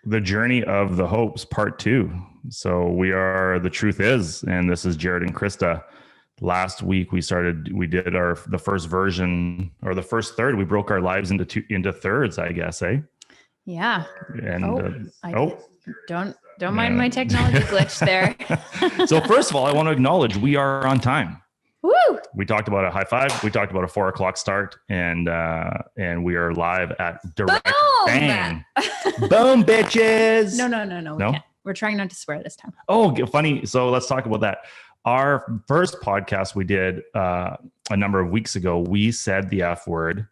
The Journey of the Hopes, Part 2. So we are The Truth Is, and this is Jared and Krista. Last week we did the first version, or the first third. We broke our lives into thirds, I guess, eh? Yeah. And don't mind my technology glitch there. So first of all, I want to acknowledge we are on time. Woo! We talked about a high five. We talked about a 4 o'clock start, and we are live at direct bang. Boom, bitches. No. We can't. We're trying not to swear this time. Oh, funny. So let's talk about that. Our first podcast we did a number of weeks ago, we said the F word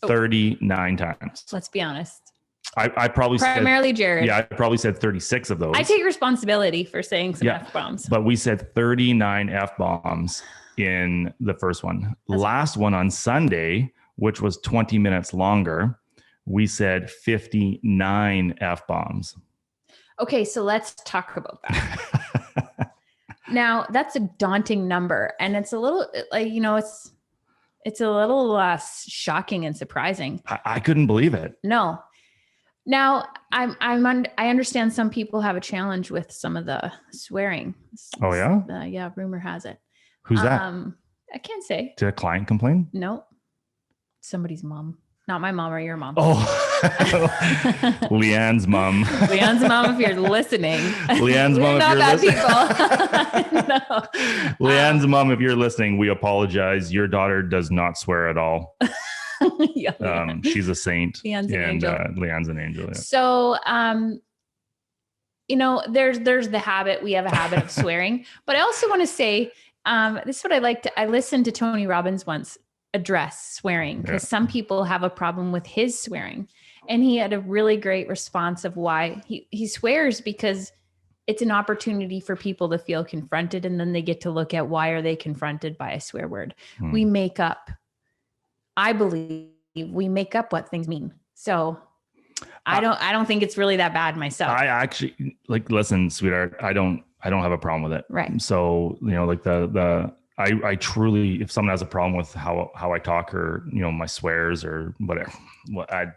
39 times. Let's be honest. I probably primarily Jared. Yeah, I probably said 36 of those. I take responsibility for saying some F-bombs. But we said 39 F-bombs in the first one. Last one on Sunday, which was 20 minutes longer, we said 59 F-bombs. Okay, so let's talk about that. Now, that's a daunting number, and it's a little it's a little shocking and surprising. I couldn't believe it. No. Now, I understand some people have a challenge with some of the swearing. Oh yeah? Yeah, rumor has it. Who's that? I can't say. Did a client complain? No. Somebody's mom. Not my mom or your mom. Oh, Leanne's mom. Leanne's mom, if you're listening. Leanne's mom, if you're listening. No. Leanne's mom, if you're listening, we apologize. Your daughter does not swear at all. Yeah, she's a saint. Leanne's an angel. Leanne's an angel. Yeah. So, there's the habit. We have a habit of swearing. But I also want to say, this is what I like to. I listened to Tony Robbins once address swearing, because some people have a problem with his swearing, and he had a really great response of why he swears, because it's an opportunity for people to feel confronted, and then they get to look at why are they confronted by a swear word. I believe we make up what things mean. So I don't think it's really that bad myself. I actually listen, sweetheart, I don't have a problem with it. Right. So, I truly, if someone has a problem with how I talk, or, my swears or whatever, I'm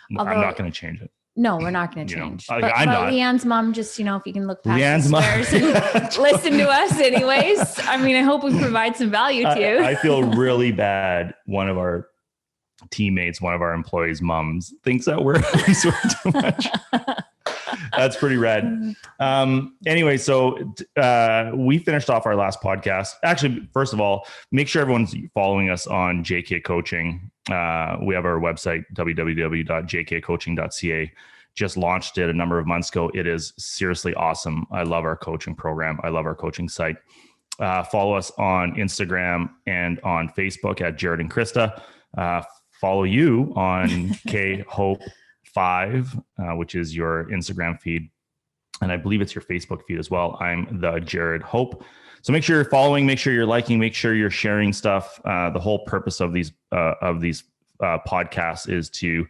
not going to change it. No, we're not going to change. I'm but not. Leanne's mom, just, if you can look past the swears and listen to us anyways. I mean, I hope we provide some value to you. I feel really bad. One of our teammates, one of our employees' moms thinks that we swear too much. That's pretty rad. Anyway, so we finished off our last podcast. Actually, first of all, make sure everyone's following us on JK Coaching. We have our website, www.jkcoaching.ca. Just launched it a number of months ago. It is seriously awesome. I love our coaching program. I love our coaching site. Follow us on Instagram and on Facebook at Jared and Krista. Follow you on KHope5, which is your Instagram feed. And I believe it's your Facebook feed as well. I'm the Jared Hope. So make sure you're following, make sure you're liking, make sure you're sharing stuff. The whole purpose of these podcasts is to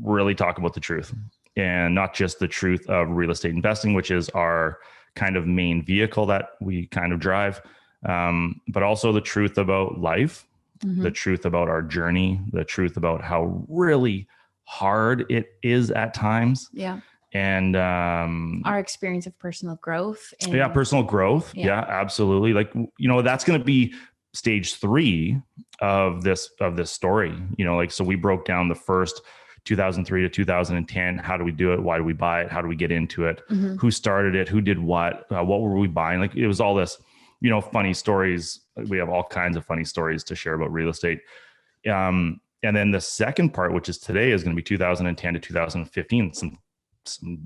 really talk about the truth, and not just the truth of real estate investing, which is our kind of main vehicle that we kind of drive, but also the truth about life, the truth about our journey, the truth about how really hard it is at times. Yeah. And our experience of personal growth. Personal growth. Yeah, absolutely. That's going to be stage 3 of this story. So we broke down the first 2003 to 2010. How do we do it? Why do we buy it? How do we get into it? Who started it? Who did what? What were we buying? It was all this, funny stories. We have all kinds of funny stories to share about real estate. And then the second part, which is today, is going to be 2010 to 2015. Some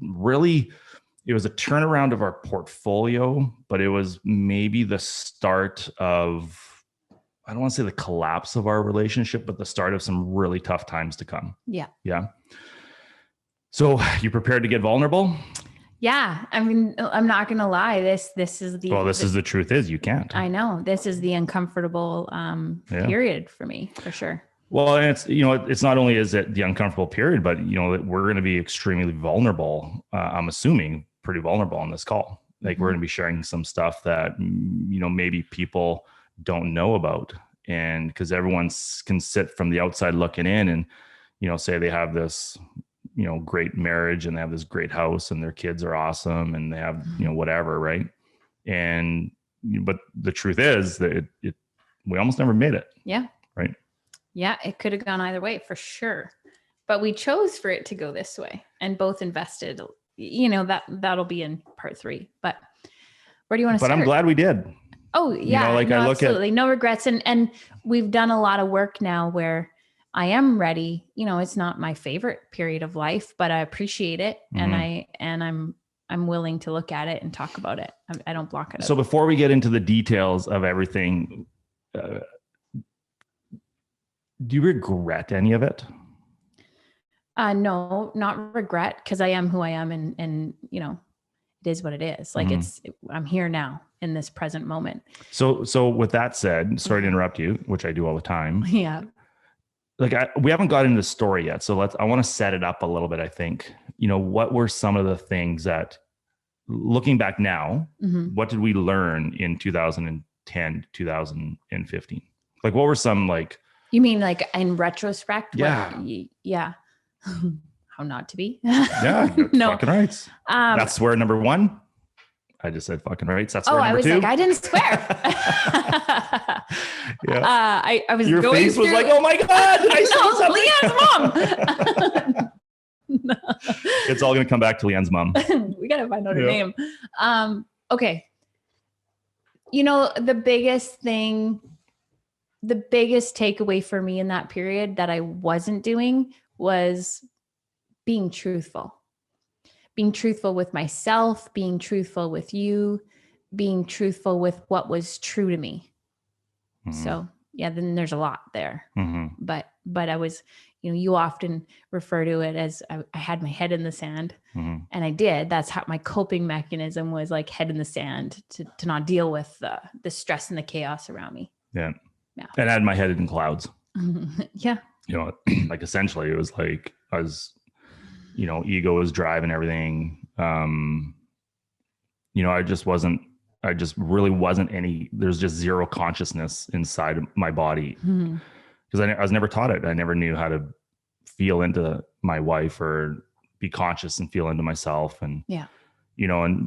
really, it was a turnaround of our portfolio, but it was maybe the start of, I don't want to say the collapse of our relationship, but the start of some really tough times to come. Yeah. Yeah. So you prepared to get vulnerable? Yeah. I mean, I'm not going to lie. This is the truth is you can't. I know this is the uncomfortable period for me, for sure. Well, and it's not only is it the uncomfortable period, but we're going to be extremely vulnerable. I'm assuming pretty vulnerable on this call. We're going to be sharing some stuff that, maybe people don't know about. And because everyone can sit from the outside looking in and, say they have this great marriage and they have this great house and their kids are awesome and they have, whatever. Right. But the truth is that we almost never made it. Yeah. Right. Yeah. It could have gone either way for sure, but we chose for it to go this way and both invested, that'll be in part 3, but where do you want to start? But I'm glad we did. Oh yeah. I look absolutely. No regrets. And we've done a lot of work now where I am ready. It's not my favorite period of life, but I appreciate it. Mm-hmm. And I'm willing to look at it and talk about it. I don't block it. So before we get into the details of everything, do you regret any of it? No, not regret, because I am who I am, and it is what it is. Like I'm here now in this present moment. So with that said, sorry to interrupt you, which I do all the time. Yeah. Like we haven't got into the story yet. So I want to set it up a little bit. I think, what were some of the things that, looking back now, what did we learn in 2010, 2015? Like, what were some, like, you mean like in retrospect? Yeah. Yeah. How not to be? Yeah. No. Fucking rights. That's swear number 1. I just said fucking rights. That's swear number 2. Like, I didn't swear. Yeah. I was Your going face through... was like, oh my God. I Leanne's mom. No. It's all going to come back to Leanne's mom. We got to find out her name. Okay. The biggest takeaway for me in that period that I wasn't doing was being truthful with myself, being truthful with you, being truthful with what was true to me. Mm-hmm. So yeah, then there's a lot there, but I was, you often refer to it as I had my head in the sand, and I did. That's how my coping mechanism was, like head in the sand to not deal with the stress and the chaos around me. Yeah. And I had my head in clouds. Yeah. Like essentially it was like I was, ego was driving everything. I just really wasn't there's just zero consciousness inside of my body. Because I was never taught it. I never knew how to feel into my wife or be conscious and feel into myself. And,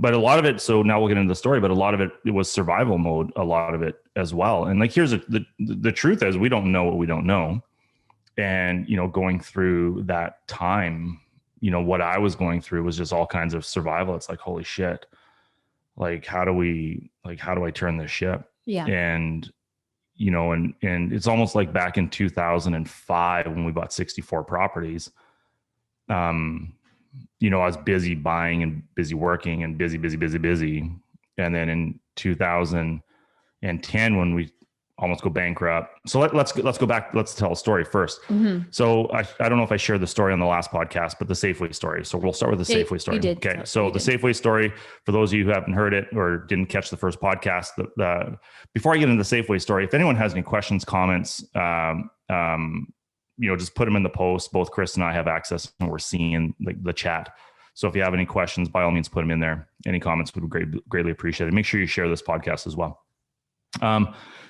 but a lot of it, so now we'll get into the story, but a lot of it was survival mode, a lot of it as well. And like, the truth is we don't know what we don't know. And, going through that time, what I was going through was just all kinds of survival. It's like, holy shit. Like, how do I turn this ship? Yeah. And, and it's almost like back in 2005 when we bought 64 properties. I was busy buying and busy working and busy. And then in 2010, when we almost go bankrupt. So let's go back. Let's tell a story first. So I don't know if I shared the story on the last podcast, but the Safeway story. So we'll start with the Safeway story. You did. Okay. So the Safeway story, for those of you who haven't heard it or didn't catch the first podcast, before I get into the Safeway story, if anyone has any questions, comments, just put them in the post. Both Chris and I have access and we're seeing the chat. So if you have any questions, by all means, put them in there. Any comments would be greatly appreciated. Make sure you share this podcast as well.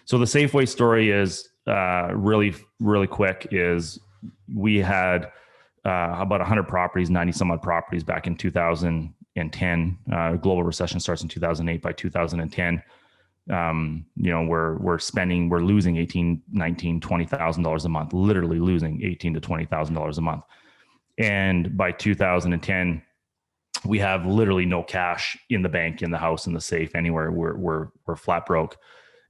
So the Safeway story is really, really quick. Is we had about 100 properties, 90 some odd properties back in 2010. Global recession starts in 2008. By 2010, we're losing $18,000, $19,000, $20,000 a month, literally losing $18,000 to $20,000 a month. And by 2010, we have literally no cash in the bank, in the house, in the safe, anywhere. We're flat broke.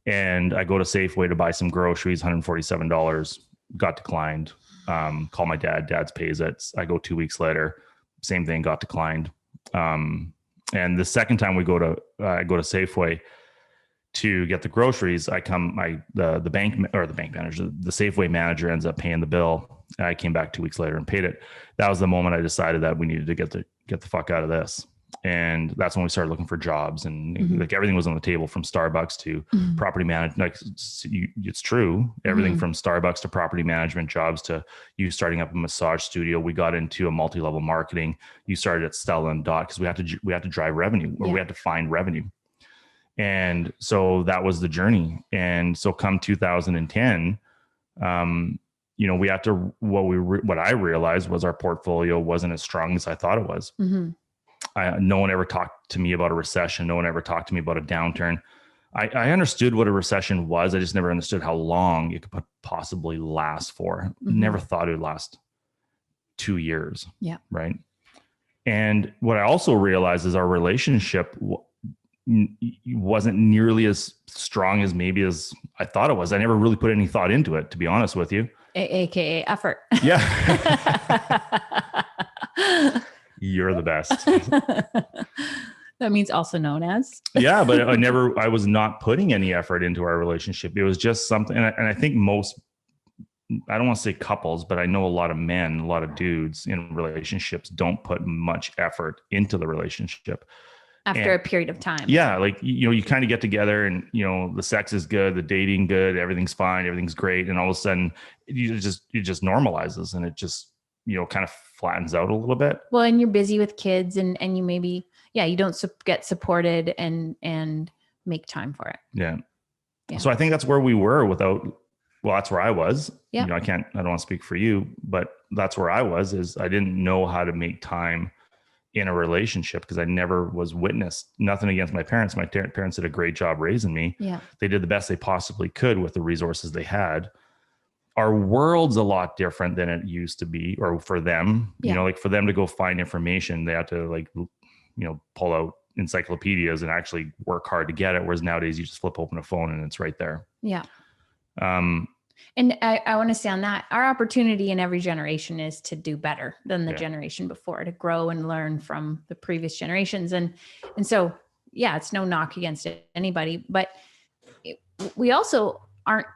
And I go to Safeway to buy some groceries, $147, got declined. Call my dad, dad's pays it. I go 2 weeks later, same thing, got declined. And the second time I go to Safeway to get the groceries, the bank manager, the Safeway manager ends up paying the bill. I came back 2 weeks later and paid it. That was the moment I decided that we needed to get the fuck out of this. And that's when we started looking for jobs, and like everything was on the table, from Starbucks to property management. Like it's true. Everything from Starbucks to property management jobs to you starting up a massage studio. We got into a multi-level marketing. You started at Stella and Dot because we had to drive revenue, or we had to find revenue. And so that was the journey. And so come 2010, we had to, what I realized was our portfolio wasn't as strong as I thought it was. Mm-hmm. No one ever talked to me about a recession. No one ever talked to me about a downturn. I understood what a recession was. I just never understood how long it could possibly last for. Mm-hmm. Never thought it would last 2 years. Yeah. Right. And what I also realized is our relationship wasn't nearly as strong as maybe as I thought it was. I never really put any thought into it, to be honest with you. AKA effort. Yeah. You're the best. That means also known as. Yeah, but I was not putting any effort into our relationship. It was just something. And I think most, I don't want to say couples, but I know a lot of men, a lot of dudes in relationships don't put much effort into the relationship. After a period of time. Yeah. Like, you kind of get together and, the sex is good, the dating good, everything's fine, everything's great. And all of a sudden it just normalizes and it just, kind of flattens out a little bit. Well, and you're busy with kids and you maybe, you don't get supported and make time for it. Yeah. So I think that's where we were that's where I was. Yeah. I don't want to speak for you, but that's where I was, is I didn't know how to make time in a relationship because I never was witnessed. Nothing against my parents. My parents did a great job raising me. Yeah. They did the best they possibly could with the resources they had. Our world's a lot different than it used to be, or for them, like for them to go find information, they had to pull out encyclopedias and actually work hard to get it. Whereas nowadays you just flip open a phone and it's right there. Yeah. And I want to say on that, our opportunity in every generation is to do better than the generation before, to grow and learn from the previous generations. And so, it's no knock against anybody, but we also aren't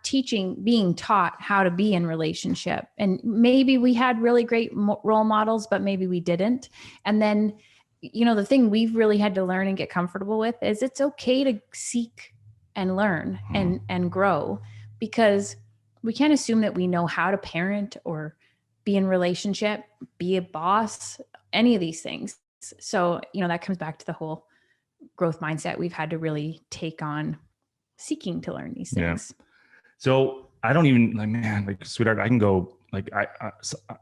being taught how to be in relationship. And maybe we had really great role models, but maybe we didn't. And then, the thing we've really had to learn and get comfortable with is it's okay to seek and learn and grow, because we can't assume that we know how to parent or be in relationship, be a boss, any of these things. So, that comes back to the whole growth mindset we've had to really take on, seeking to learn these things. Yeah. So I don't even sweetheart, I can go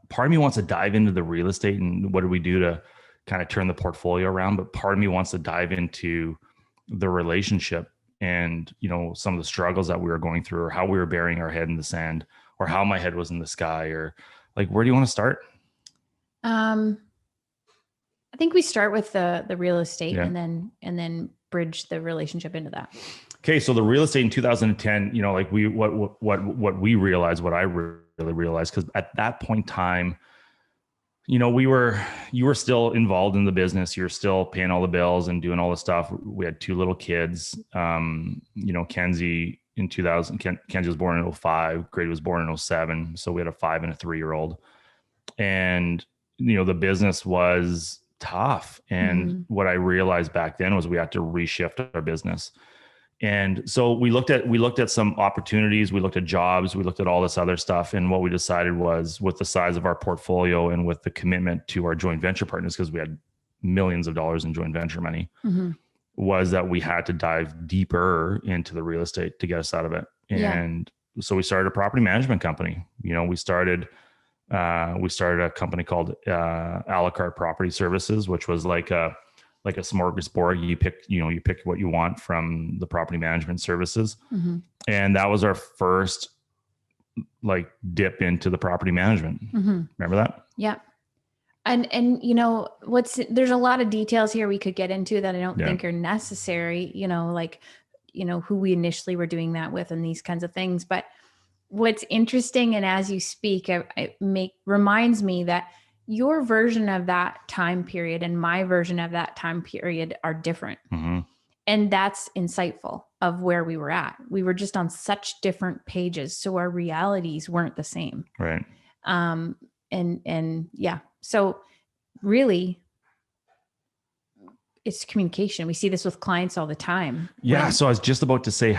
part of me wants to dive into the real estate and what do we do to kind of turn the portfolio around. But part of me wants to dive into the relationship and, some of the struggles that we were going through, or how we were burying our head in the sand, or how my head was in the sky, or where do you want to start? I think we start with the real estate and then bridge the relationship into that. Okay. So the real estate in 2010, what we realized, what I really realized, because at that point in time, you were still involved in the business. You're still paying all the bills and doing all the stuff. We had 2 little kids. Kenzie in 2000, Kenzie was born in 2005. Grady was born in 2007. So we had a 5 and a 3-year-old, and, the business was tough. And what I realized back then was we had to reshift our business. And so we looked at some opportunities, we looked at jobs, we looked at all this other stuff. And what we decided was, with the size of our portfolio and with the commitment to our joint venture partners, because we had millions of dollars in joint venture money, was that we had to dive deeper into the real estate to get us out of it. And so we started a property management company. We started a company called a la carte property services, which was like a smorgasbord. You pick what you want from the property management services. And that was our first dip into the property management. Remember that? Yeah. And there's a lot of details here we could get into that I don't think are necessary, who we initially were doing that with and these kinds of things. But what's interesting, and as you speak, it reminds me that your version of that time period and my version of that time period are different. And that's insightful of where we were at. We were just on such different pages. So our realities weren't the same. Right. So really it's communication. We see this with clients all the time. Yeah. So I was just about to say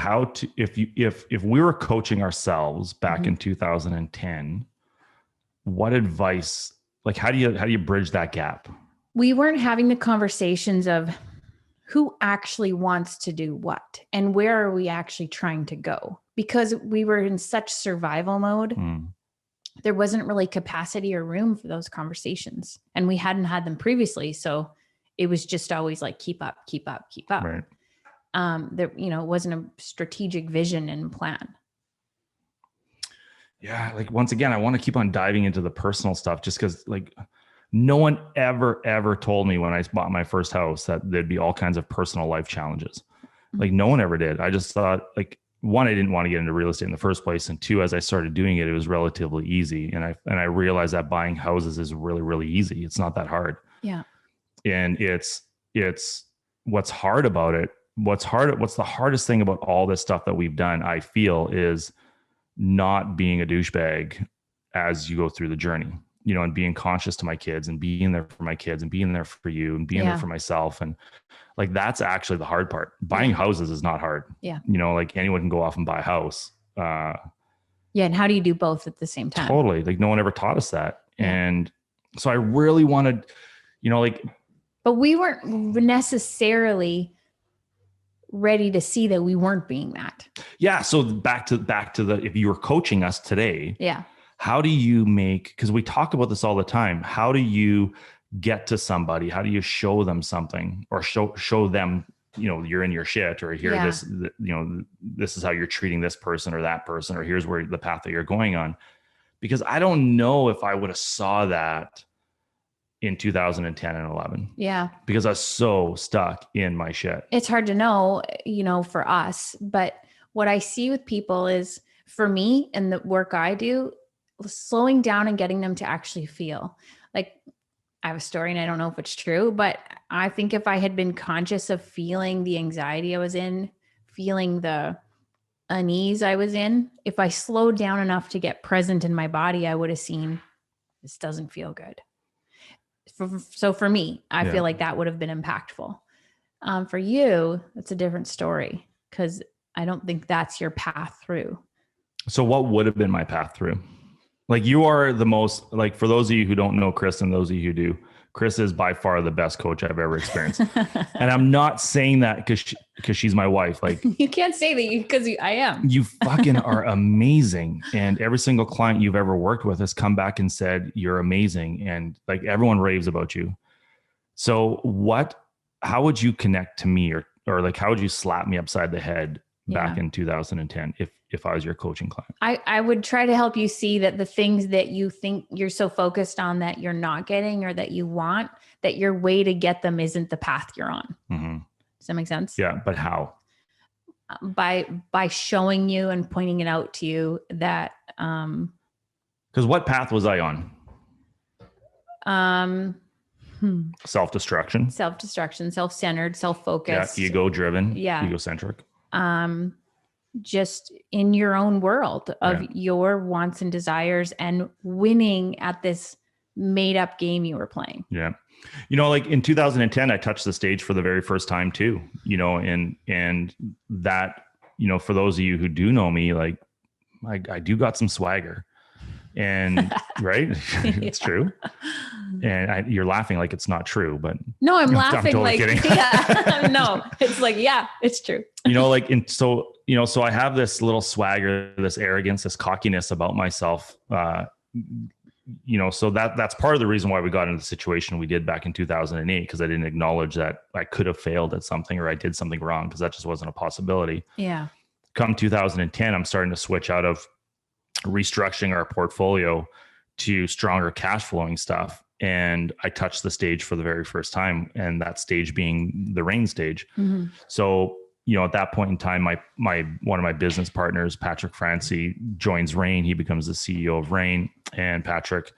if we were coaching ourselves back in 2010, what advice, how do you bridge that gap? We weren't having the conversations of who actually wants to do what and where are we actually trying to go, because we were in such survival mode there wasn't really capacity or room for those conversations, and we hadn't had them previously. So it was just always like, keep up, keep up, keep up. Right. There, you know, it wasn't a strategic vision and plan. Yeah. Like, once again, I want to keep on diving into the personal stuff, just because, like, no one ever told me when I bought my first house that there'd be all kinds of personal life challenges. Like, no one ever did. I just thought, like, one, I didn't want to get into real estate in the first place. And two, as I started doing it, it was relatively easy. And I realized that buying houses is really, really easy. It's not that hard. Yeah. And it's what's hard about it. What's the hardest thing about all this stuff that we've done, I feel, is not being a douchebag as you go through the journey, you know, and being conscious to my kids and being there for my kids and being there for you and being there for myself. And like, that's actually the hard part. Buying houses is not hard. Yeah. You know, like, anyone can go off and buy a house. Yeah. And how do you do both at the same time? Totally. Like, no one ever taught us that. Yeah. And so I really wanted, you know, like, but we weren't necessarily ready to see that we weren't being that. Yeah. So back to the, if you were coaching us today, yeah, how do you make, because we talk about this all the time, how do you get to somebody? How do you show them something, or show them, you know, you're in your shit, or here, this, you know, this is how you're treating this person or that person, or here's where the path that you're going on. Because I don't know if I would have saw that in 2010 and 11. Yeah. Because I was so stuck in my shit. It's hard to know, you know, for us, but what I see with people is, for me and the work I do, slowing down and getting them to actually feel. Like, I have a story and I don't know if it's true, but I think if I had been conscious of feeling the anxiety I was in, feeling the unease I was in, if I slowed down enough to get present in my body, I would have seen, this doesn't feel good. So for me, I feel like that would have been impactful. For you, it's a different story, because I don't think that's your path through. So what would have been my path through? Like, you are the most, like, for those of you who don't know Chris and those of you who do, Chris is by far the best coach I've ever experienced. And I'm not saying that because she's my wife. Like, you can't say that because I am. You fucking are amazing. And every single client you've ever worked with has come back and said, you're amazing. And like, everyone raves about you. So how would you connect to me, or like, how would you slap me upside the head back in 2010 if I was your coaching client? I would try to help you see that the things that you think you're so focused on that you're not getting, or that you want, that your way to get them isn't the path you're on. Mm-hmm. Does that make sense? Yeah. But how? By showing you and pointing it out to you that, because what path was I on? Self-destruction, self-centered, self-focused, ego-driven, egocentric. Just in your own world of your wants and desires, and winning at this made up game you were playing. Yeah. You know, like in 2010, I touched the stage for the very first time too, you know, and that, you know, for those of you who do know me, like I do got some swagger, and right. It's true. And you're laughing like it's not true, but no, I'm laughing. I'm totally kidding. No, it's like, it's true. You know, like, and so, you know, so I have this little swagger, this arrogance, this cockiness about myself, you know, so that's part of the reason why we got into the situation we did back in 2008, because I didn't acknowledge that I could have failed at something, or I did something wrong, because that just wasn't a possibility. Yeah. Come 2010, I'm starting to switch out of restructuring our portfolio to stronger cash flowing stuff. And I touched the stage for the very first time, and that stage being the REIN stage. Mm-hmm. So, you know, at that point in time, one of my business partners, Patrick Francie, joins REIN. He becomes the CEO of REIN, and Patrick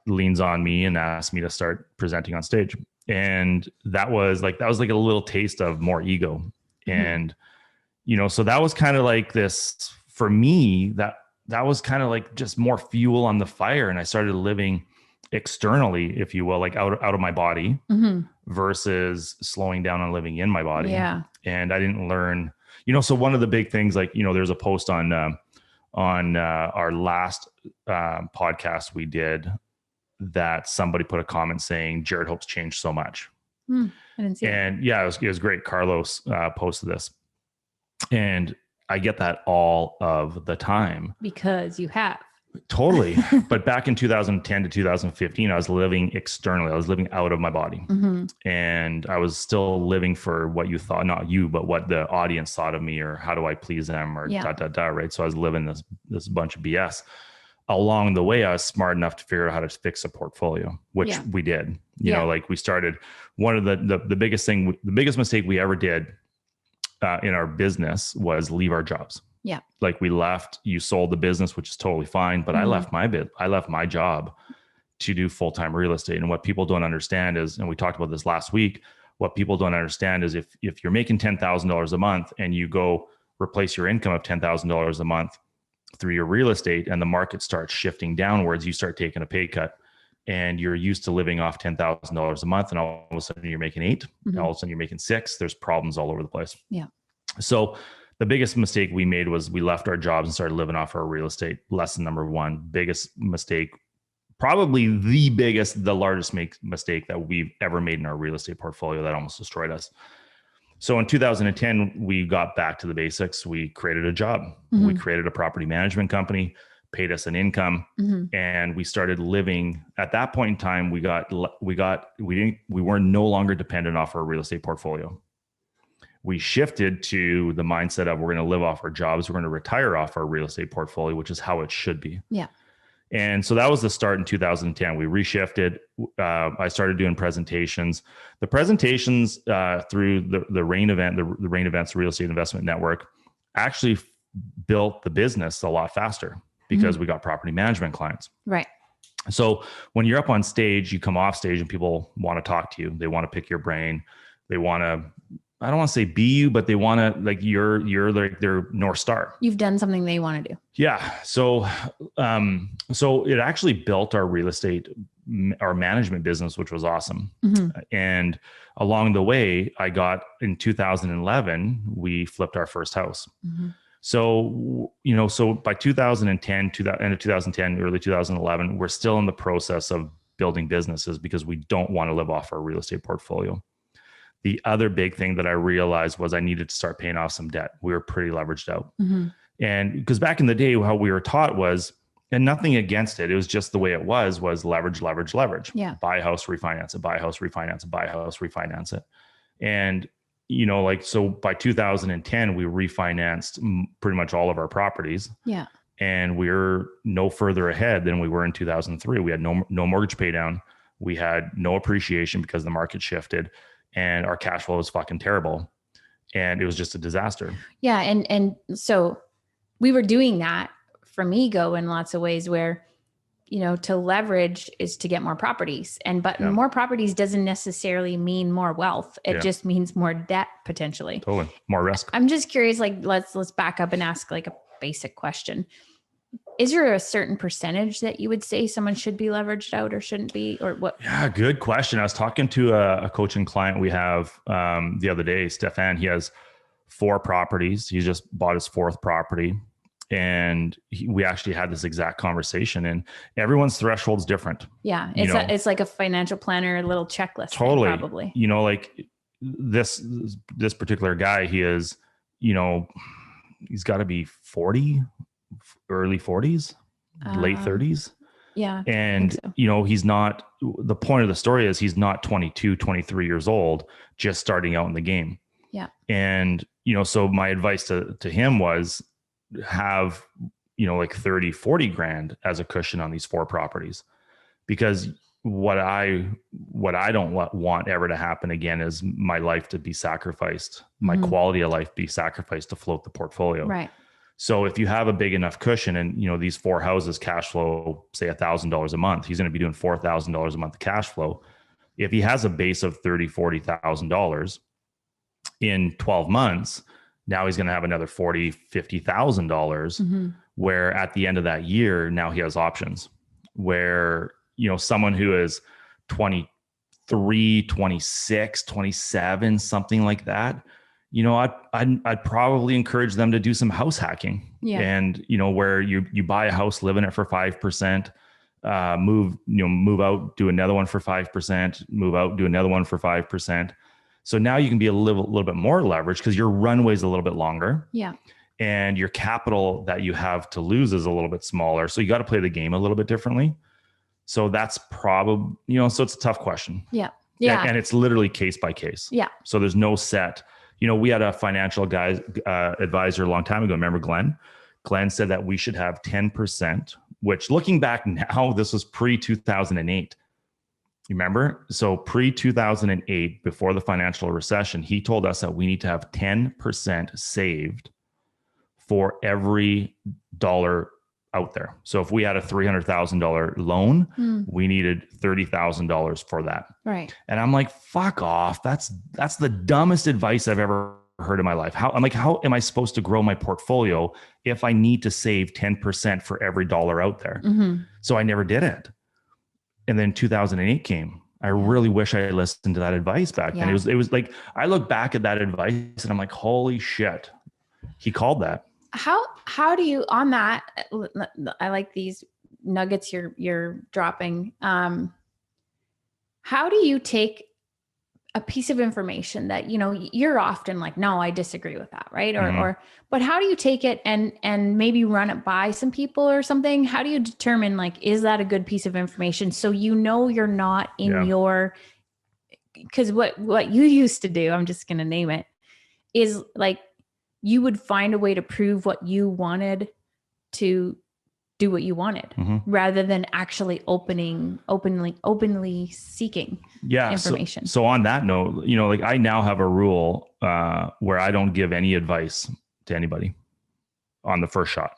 leans on me and asks me to start presenting on stage. And that was like a little taste of more ego. Mm-hmm. And, you know, so that was kind of like this for me, that was kind of like just more fuel on the fire. And I started living externally, if you will, like out of my body, mm-hmm. versus slowing down and living in my body. Yeah. And I didn't learn, you know, so one of the big things, like, you know, there's a post on our last podcast we did, that somebody put a comment saying, Jared Hope's changed so much. I didn't see it. Yeah, it was great. Carlos posted this, and I get that all of the time. Because you have. Totally. But back in 2010 to 2015, I was living externally. I was living out of my body. And I was still living for what you thought, not you, but what the audience thought of me, or how do I please them, or right? So I was living this bunch of BS. Along the way, I was smart enough to figure out how to fix a portfolio, which we did. You know, like we started, one of the biggest mistake we ever did in our business was leave our jobs. Yeah. Like we left, you sold the business, which is totally fine. But I left my job to do full-time real estate. And what people don't understand is, and we talked about this last week, what people don't understand is if you're making $10,000 a month and you go replace your income of $10,000 a month through your real estate, and the market starts shifting downwards, you start taking a pay cut, and you're used to living off $10,000 a month. And all of a sudden you're making $8,000, and all of a sudden you're making $6,000. There's problems all over the place. Yeah. So the biggest mistake we made was we left our jobs and started living off our real estate. Lesson number one, biggest mistake, probably the largest mistake that we've ever made in our real estate portfolio that almost destroyed us. So in 2010, we got back to the basics. We created a job. We created a property management company, paid us an income, and we started living. At that point in time, we were no longer dependent off our real estate portfolio. We shifted to the mindset of we're going to live off our jobs. We're going to retire off our real estate portfolio, which is how it should be. Yeah. And so that was the start in 2010. We reshifted. I started doing presentations. The presentations through the Rain event, the Rain Events Real Estate Investment Network, actually built the business a lot faster because we got property management clients. Right. So when you're up on stage, you come off stage and people want to talk to you. They want to pick your brain. They want to, I don't want to say be you, but they want to, like, you're like their North Star. You've done something they want to do. Yeah. So it actually built our real estate, our management business, which was awesome. And along the way, in 2011, we flipped our first house. So, so by 2010, end of 2010, early 2011, we're still in the process of building businesses because we don't want to live off our real estate portfolio. The other big thing that I realized was I needed to start paying off some debt. We were pretty leveraged out. And because back in the day, how we were taught was, and nothing against it, it was just the way it was leverage, leverage, leverage. Yeah. Buy a house, refinance it, buy a house, refinance it, buy a house, refinance it. And, so by 2010, we refinanced pretty much all of our properties. Yeah. And we're no further ahead than we were in 2003. We had no mortgage pay down. We had no appreciation because the market shifted. And our cash flow was fucking terrible. And it was just a disaster. Yeah. And so we were doing that from ego in lots of ways where, to leverage is to get more properties. But more properties doesn't necessarily mean more wealth. It just means more debt potentially. Totally. More risk. I'm just curious, like, let's back up and ask like a basic question. Is there a certain percentage that you would say someone should be leveraged out or shouldn't be, or what? Yeah, good question. I was talking to a coaching client we have the other day, Stefan. He has 4 properties. He just bought his 4th property. And we actually had this exact conversation, and everyone's threshold's different. Yeah. It's like a financial planner, little checklist. Totally. Thing, probably. Like this particular guy, he is, he's got to be 40, early 40s, late 30s. Yeah. And, so. He's not, the point of the story is he's not 22, 23 years old, just starting out in the game. Yeah. And, so my advice to him was have, like 30, 40 grand as a cushion on these 4 properties, because what I don't want ever to happen again is my life to be sacrificed, my quality of life be sacrificed to float the portfolio. Right. So if you have a big enough cushion and, these 4 houses cash flow, say $1,000 a month, he's going to be doing $4,000 a month of cash flow. If he has a base of $30,000, $40,000 in 12 months, now he's going to have another $40,000, $50,000 where at the end of that year, now he has options where, someone who is 23, 26, 27, something like that, I'd probably encourage them to do some house hacking. Yeah. And, where you buy a house, live in it for 5%, move out, do another one for 5%, move out, do another one for 5%. So now you can be a little bit more leveraged because your runway is a little bit longer. Yeah. and your capital that you have to lose is a little bit smaller. So you got to play the game a little bit differently. So that's probably, so it's a tough question. Yeah. Yeah. And it's literally case by case. Yeah. So there's no set, we had a financial advisor a long time ago. Remember Glenn? Glenn said that we should have 10%, which looking back now, this was pre-2008. You remember? So pre-2008, before the financial recession, he told us that we need to have 10% saved for every dollar out there. So if we had a $300,000 loan, we needed $30,000 for that. Right. And I'm like, fuck off. That's the dumbest advice I've ever heard in my life. How am I supposed to grow my portfolio if I need to save 10% for every dollar out there? Mm-hmm. So I never did it. And then 2008 came. I really wish I had listened to that advice back then. It was like, I look back at that advice and I'm like, holy shit, he called that. How do you, on that, I like these nuggets you're dropping. How do you take a piece of information that, you're often like, no, I disagree with that. Right. But how do you take it and maybe run it by some people or something? How do you determine, like, is that a good piece of information? So, you're not in because what you used to do, I'm just going to name it, is like, you would find a way to prove what you wanted to do what you wanted, rather than actually openly seeking information. So on that note, like I now have a rule where I don't give any advice to anybody on the first shot.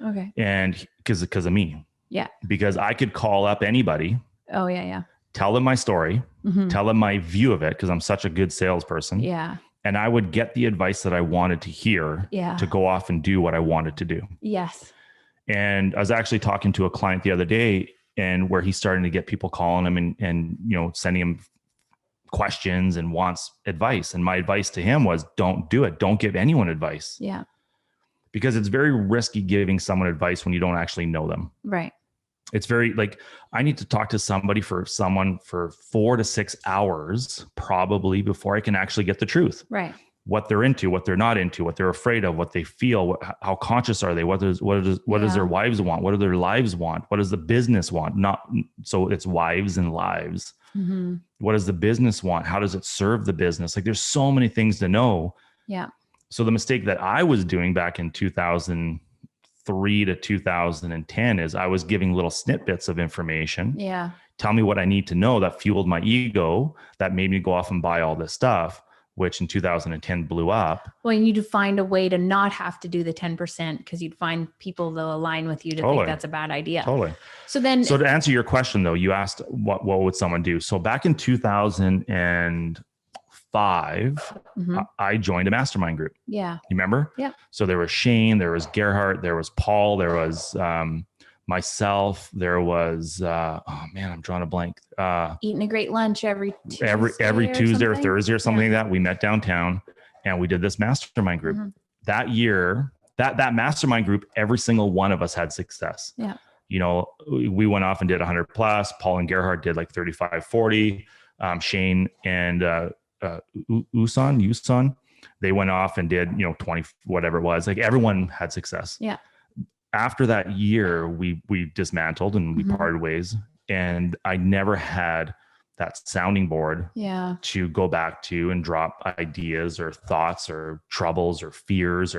Okay. And because of me. Yeah. Because I could call up anybody. Oh yeah. Tell them my story, tell them my view of it, because I'm such a good salesperson. Yeah. And I would get the advice that I wanted to hear to go off and do what I wanted to do. Yes. And I was actually talking to a client the other day, and where he's starting to get people calling him and sending him questions and wants advice. And my advice to him was, don't do it. Don't give anyone advice. Yeah. Because it's very risky giving someone advice when you don't actually know them. Right. It's very like, I need to talk to someone for 4 to 6 hours, probably, before I can actually get the truth. Right. What they're into, what they're not into, what they're afraid of, what they feel, how conscious are they? What does their wives want? What do their lives want? What does the business want? So it's wives and lives. Mm-hmm. What does the business want? How does it serve the business? Like, there's so many things to know. Yeah. So the mistake that I was doing back in 2003 to 2010 is I was giving little snippets of information. Yeah. Tell me what I need to know, that fueled my ego, that made me go off and buy all this stuff, which in 2010 blew up. Well, you need to find a way to not have to do the 10%, because you'd find people that'll align with you to think that's a bad idea. Totally. So to answer your question though, you asked what would someone do? So back in 2005, I joined a mastermind group. Yeah. You remember? Yeah. So there was Shane, there was Gerhardt, there was Paul, there was myself, there was I'm drawing a blank. Eating a great lunch every Tuesday or Thursday or something like that. We met downtown and we did this mastermind group. Mm-hmm. That year, that mastermind group, every single one of us had success. Yeah. We went off and did 100 plus. Paul and Gerhardt did like 35, 40. Shane and Usan, they went off and did 20, whatever it was. Like, everyone had success. Yeah. After that year, we dismantled and we parted ways, and I never had that sounding board to go back to and drop ideas or thoughts or troubles or fears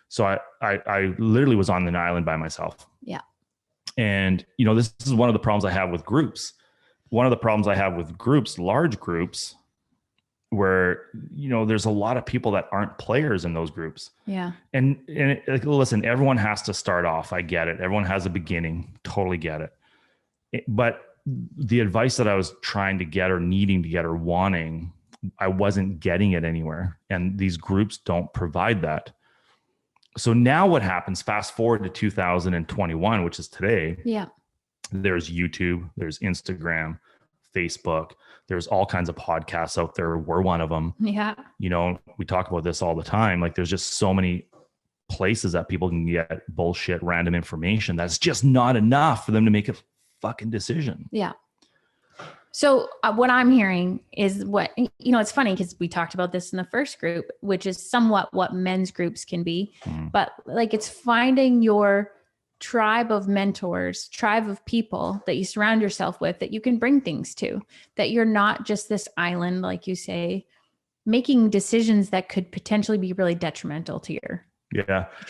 so I literally was on an island by myself. Yeah. And this is one of the problems I have with groups. One of the problems I have with groups, large groups, where there's a lot of people that aren't players in those groups. Yeah. And listen, everyone has to start off. I get it. Everyone has a beginning. Totally get it. But the advice that I was trying to get or needing to get or wanting, I wasn't getting it anywhere. And these groups don't provide that. So now what happens, fast forward to 2021, which is today. Yeah. There's YouTube, there's Instagram, Facebook, there's all kinds of podcasts out there. We're one of them. Yeah. We talk about this all the time. Like, there's just so many places that people can get bullshit, random information. That's just not enough for them to make a fucking decision. Yeah. So what I'm hearing is it's funny because we talked about this in the first group, which is somewhat what men's groups can be, but like it's finding your tribe of mentors, tribe of people that you surround yourself with, that you can bring things to, that you're not just this island, like you say, making decisions that could potentially be really detrimental to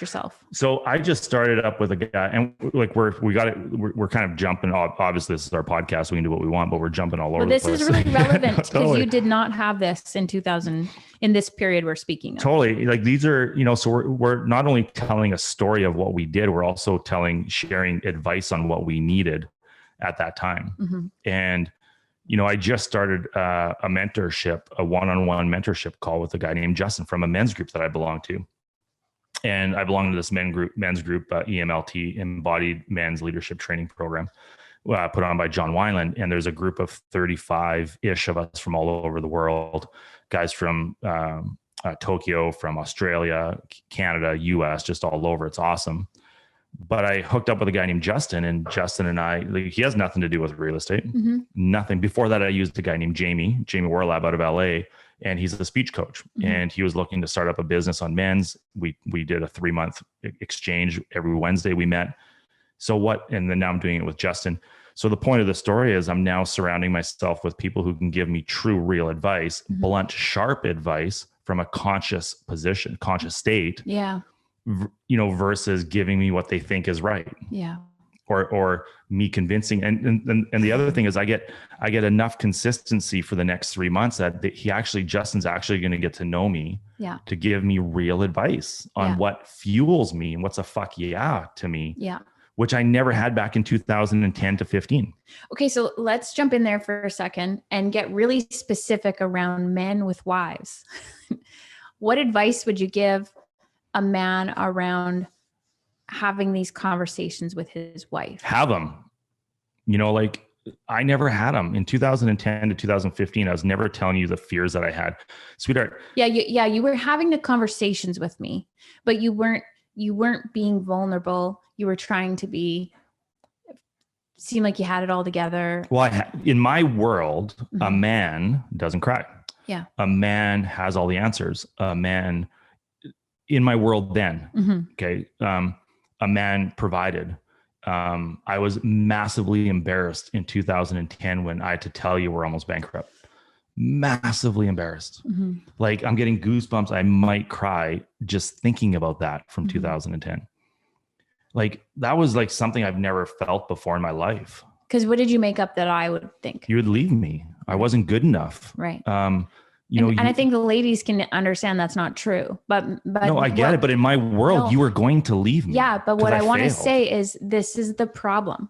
yourself. So I just started up with a guy, and like we're kind of jumping. Obviously, this is our podcast. We can do what we want, but we're jumping all over the place. This is really relevant because you did not have this in 2000 in this period we're speaking of. Totally. Like these are, so we're not only telling a story of what we did, we're also sharing advice on what we needed at that time. And I just started a mentorship, a one-on-one mentorship call with a guy named Justin from a men's group that I belong to. And I belong to this men's group, EMLT, Embodied Men's Leadership Training Program, put on by John Weinland. And there's a group of 35-ish of us from all over the world, guys from Tokyo, from Australia, Canada, US, just all over. It's awesome. But I hooked up with a guy named Justin, and Justin and I, he has nothing to do with real estate, nothing. Before that, I used a guy named Jamie Warlab out of LA. And he's a speech coach, and he was looking to start up a business on men's. We did a 3-month exchange. Every Wednesday we met. And then now I'm doing it with Justin. So the point of the story is I'm now surrounding myself with people who can give me true, real advice, blunt, sharp advice from a conscious position, conscious state. Yeah. Versus giving me what they think is right. Yeah. Or me convincing. And the other thing is I get enough consistency for the next 3 months that Justin's actually going to get to know me to give me real advice on what fuels me and what's a fuck yeah to me. Yeah. Which I never had back in 2010 to 15. Okay. So let's jump in there for a second and get really specific around men with wives. What advice would you give a man around having these conversations with his wife? Have them. Like I never had them in 2010 to 2015. I was never telling you the fears that I had, sweetheart. Yeah. You were having the conversations with me, but you weren't being vulnerable. You were trying to seem like you had it all together. Well, in my world, a man doesn't cry. Yeah. A man has all the answers. A man in my world then, okay. A man provided. I was massively embarrassed in 2010 when I had to tell you we're almost bankrupt. Massively embarrassed. Like I'm getting goosebumps. I might cry just thinking about that from 2010. Like that was like something I've never felt before in my life. Because what did you make up that I would think? You would leave me. I wasn't good enough. Right. And I think the ladies can understand that's not true, but no, I get it. But in my world, you were going to leave me. Yeah. But what I want to say is this is the problem,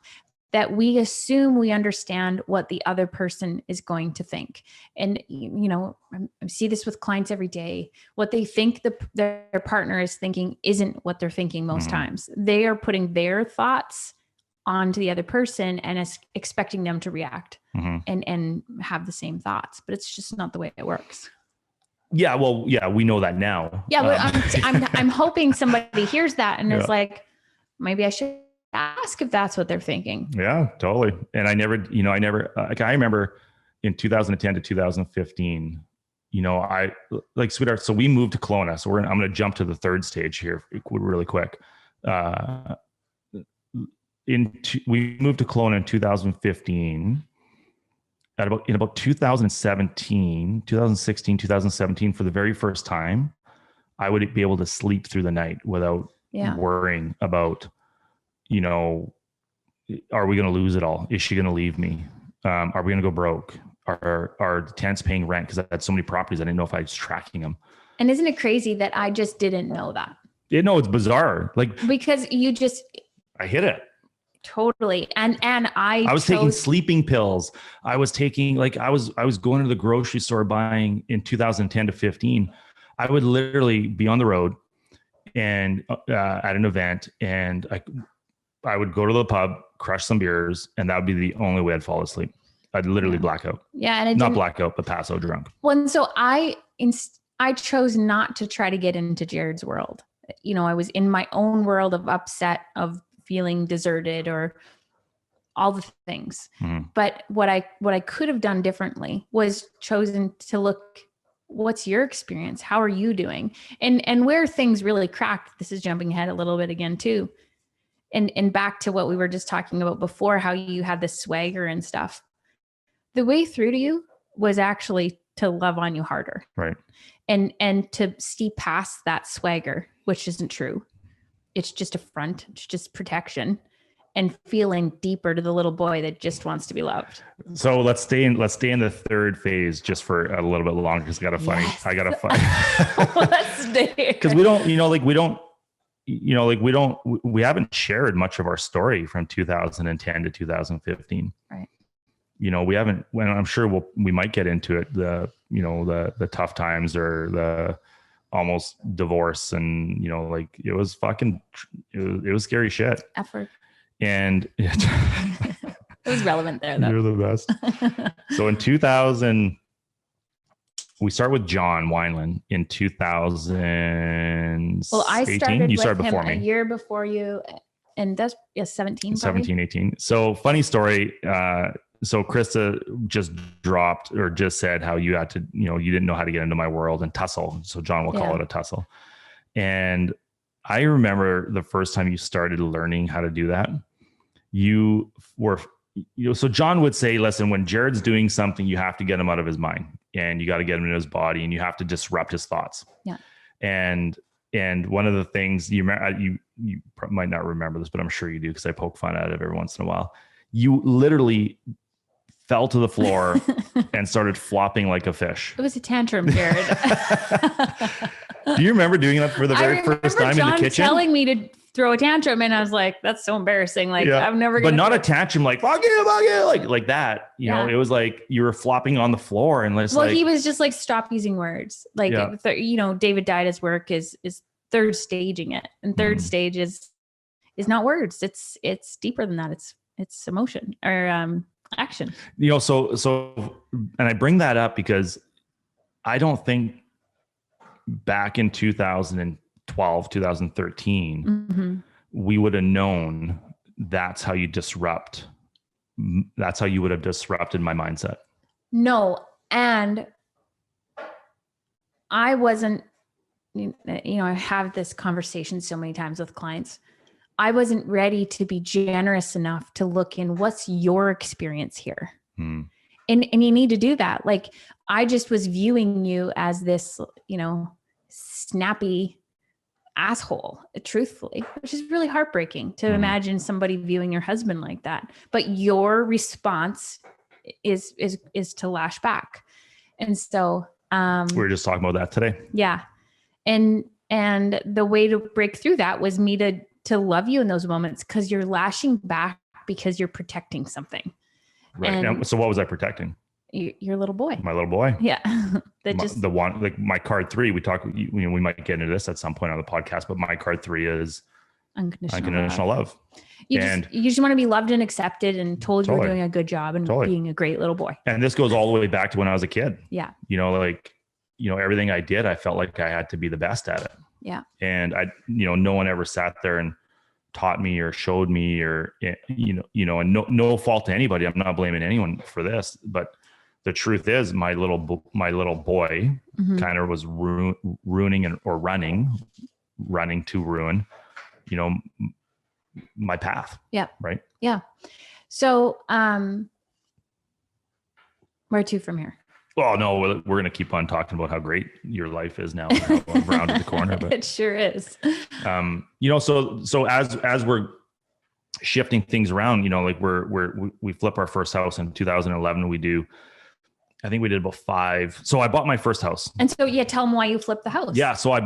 that we assume we understand what the other person is going to think. And, I see this with clients every day. What they think their partner is thinking isn't what they're thinking most times. They are putting their thoughts onto the other person and is expecting them to react and have the same thoughts, but it's just not the way it works. Yeah. Well, yeah, we know that now. Yeah. But I'm hoping somebody hears that and is like, maybe I should ask if that's what they're thinking. Yeah, totally. And I remember in 2010 to 2015, sweetheart. So we moved to Kelowna. So I'm going to jump to the third stage here really quick. We moved to Kelowna in 2015. In about 2016, 2017, for the very first time, I would be able to sleep through the night without worrying about, are we going to lose it all? Is she going to leave me? Are we going to go broke? Are the tenants paying rent? Because I had so many properties, I didn't know if I was tracking them. And isn't it crazy that I just didn't know that? No, it's bizarre. Because I hit it. Totally. And I was taking sleeping pills. I was taking, I was going to the grocery store buying in 2010 to 15. I would literally be on the road and at an event, and I would go to the pub, crush some beers, and that would be the only way I'd fall asleep. I'd literally black out. Yeah. And not black out, but pass out drunk. Well, and so I chose not to try to get into Jared's world. I was in my own world of upset, of feeling deserted, or all the things. But what I could have done differently was chosen to look, what's your experience? How are you doing? And where things really cracked, this is jumping ahead a little bit again too. And back to what we were just talking about before, how you had this swagger and stuff. The way through to you was actually to love on you harder. Right. And to see past that swagger, which isn't true. It's just a front. It's just protection. And feeling deeper to the little boy that just wants to be loved. So let's stay in the third phase just for a little bit longer because I got a funny. Let's stay because we haven't shared much of our story from 2010 to 2015. Right. We haven't. When I'm sure we might get into it. The tough times or the almost divorce and it was it was scary shit. Effort. And it was relevant there though. You're the best. So in 2000, we start with John Weinland in 2000. Well, I started you with started him before me. a year before you, and that's 17. Probably. 17, 18. So funny story. So Krista just dropped or just said how you had to, you didn't know how to get into my world and tussle. So John will call it a tussle. And I remember the first time you started learning how to do that, you were, so John would say, listen, when Jared's doing something, you have to get him out of his mind and you got to get him in his body and you have to disrupt his thoughts. Yeah. And one of the things you might not remember this, but I'm sure you do because I poke fun at it every once in a while. You literally fell to the floor and started flopping like a fish. It was a tantrum, Jared. Do you remember doing that for the very first time John in the kitchen? Telling me to throw a tantrum, and I was like, "That's so embarrassing." Like I've never. But not a tantrum like fuck you, like that. You know, it was like you were flopping on the floor, and he was just like, "Stop using words." Like David Dida's work is third staging it, and third stage is not words. It's deeper than that. It's emotion or action. So, and I bring that up because I don't think back in 2012, 2013, we would have known that's how you disrupt. That's how you would have disrupted my mindset. No. And I wasn't, I have this conversation so many times with clients. I wasn't ready to be generous enough to look in what's your experience here. And you need to do that. Like I just was viewing you as this, snappy asshole, truthfully, which is really heartbreaking to imagine somebody viewing your husband like that. But your response is to lash back. And so we were just talking about that today. Yeah. And the way to break through that was me to love you in those moments because you're lashing back because you're protecting something. Right. And so what was I protecting? Your little boy. My little boy. Yeah. The one, like my card 3, we talk, we might get into this at some point on the podcast, but my card 3 is unconditional love. You just want to be loved and accepted and told you're doing a good job and being a great little boy. And this goes all the way back to when I was a kid. Yeah. Everything I did, I felt like I had to be the best at it. Yeah. And no one ever sat there and taught me or showed me or, and no fault to anybody. I'm not blaming anyone for this, but the truth is my little boy kind of was ruining or running to ruin, my path. Yeah. Right. Yeah. So, where to from here? Well, no, we're going to keep on talking about how great your life is now. Around the corner, but it sure is. So as we're shifting things around, we flip our first house in 2011. I think we did about 5. So I bought my first house. And so, tell them why you flipped the house. Yeah. So